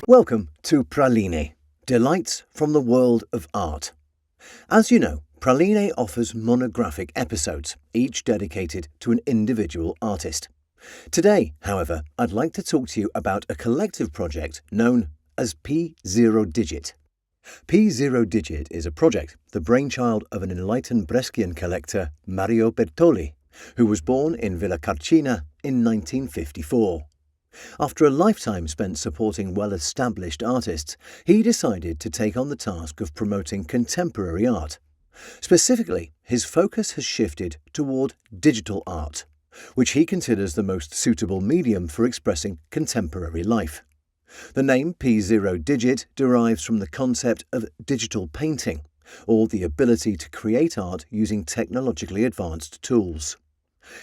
Welcome to Praline, Delights from the World of Art. As you know, Praline offers monographic episodes, each dedicated to an individual artist. Today, however, I'd like to talk to you about a collective project known as PZeroDigit. PZeroDigit is a project, the brainchild of an enlightened Brescian collector, Mario Bertolli, who was born in Villa Carcina in 1954. After a lifetime spent supporting well-established artists, he decided to take on the task of promoting contemporary art. Specifically, his focus has shifted toward digital art, which he considers the most suitable medium for expressing contemporary life. The name PZeroDigit derives from the concept of digital painting, or the ability to create art using technologically advanced tools.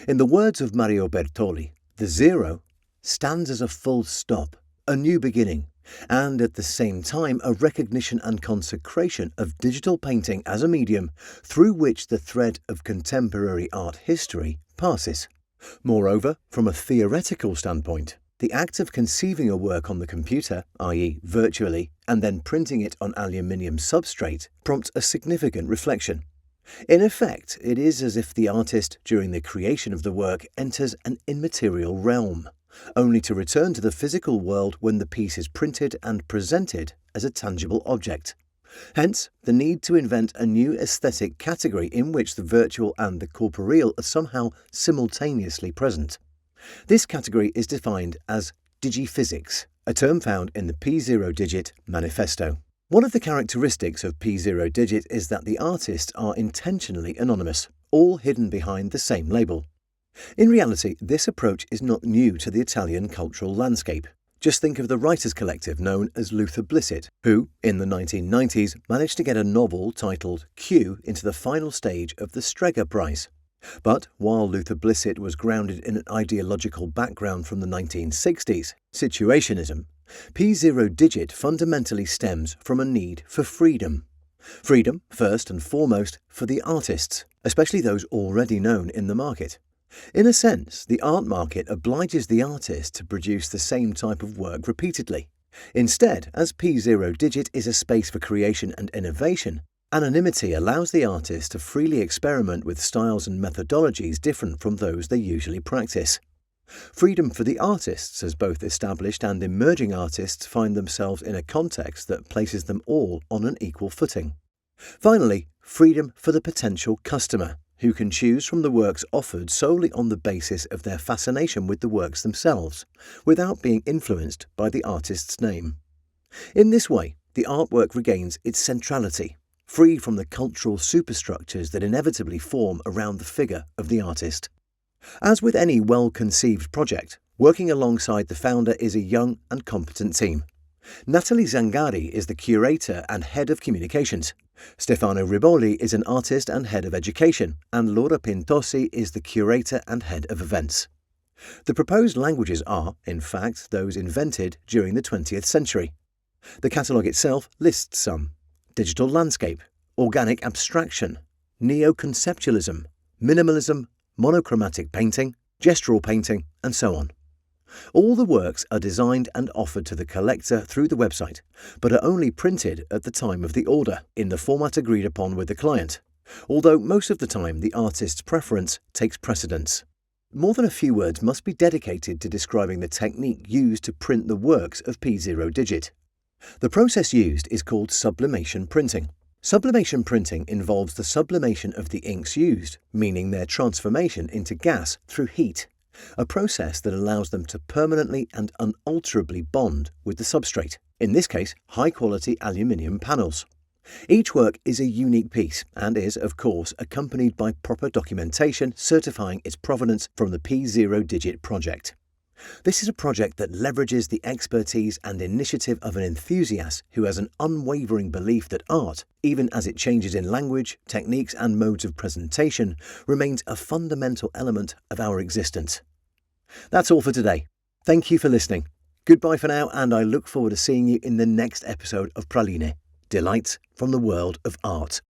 In the words of Mario Bertolli, the zero stands as a full stop, a new beginning, and at the same time a recognition and consecration of digital painting as a medium through which the thread of contemporary art history passes. Moreover, from a theoretical standpoint, the act of conceiving a work on the computer, i.e. virtually, and then printing it on aluminium substrate, prompts a significant reflection. In effect, it is as if the artist, during the creation of the work, enters an immaterial realm, only to return to the physical world when the piece is printed and presented as a tangible object. Hence, the need to invent a new aesthetic category in which the virtual and the corporeal are somehow simultaneously present. This category is defined as digiphysics, a term found in the PZeroDigit manifesto. One of the characteristics of PZeroDigit is that the artists are intentionally anonymous, all hidden behind the same label. In reality, this approach is not new to the Italian cultural landscape. Just think of the writers' collective known as Luther Blissett, who, in the 1990s, managed to get a novel titled Q into the final stage of the Strega Prize. But while Luther Blissett was grounded in an ideological background from the 1960s, situationism, PZeroDigit fundamentally stems from a need for freedom. Freedom, first and foremost, for the artists, especially those already known in the market. In a sense, the art market obliges the artist to produce the same type of work repeatedly. Instead, as PZeroDigit is a space for creation and innovation, anonymity allows the artist to freely experiment with styles and methodologies different from those they usually practice. Freedom for the artists, as both established and emerging artists find themselves in a context that places them all on an equal footing. Finally, freedom for the potential customer, who can choose from the works offered solely on the basis of their fascination with the works themselves, without being influenced by the artist's name. In this way, the artwork regains its centrality, free from the cultural superstructures that inevitably form around the figure of the artist. As with any well-conceived project, working alongside the founder is a young and competent team. Natalie Zangari is the curator and head of communications. Stefano Riboli is an artist and head of education, and Laura Pintosi is the curator and head of events. The proposed languages are, in fact, those invented during the 20th century. The catalogue itself lists some: digital landscape, organic abstraction, neo-conceptualism, minimalism, monochromatic painting, gestural painting, and so on. All the works are designed and offered to the collector through the website, but are only printed at the time of the order, in the format agreed upon with the client, although most of the time the artist's preference takes precedence. More than a few words must be dedicated to describing the technique used to print the works of PZeroDigit. The process used is called sublimation printing. Sublimation printing involves the sublimation of the inks used, meaning their transformation into gas through heat, a process that allows them to permanently and unalterably bond with the substrate, in this case high-quality aluminium panels. Each work is a unique piece and is, of course, accompanied by proper documentation certifying its provenance from the PZeroDigit project. This is a project that leverages the expertise and initiative of an enthusiast who has an unwavering belief that art, even as it changes in language, techniques and modes of presentation, remains a fundamental element of our existence. That's all for today. Thank you for listening. Goodbye for now, and I look forward to seeing you in the next episode of Praline, Delights from the World of Art.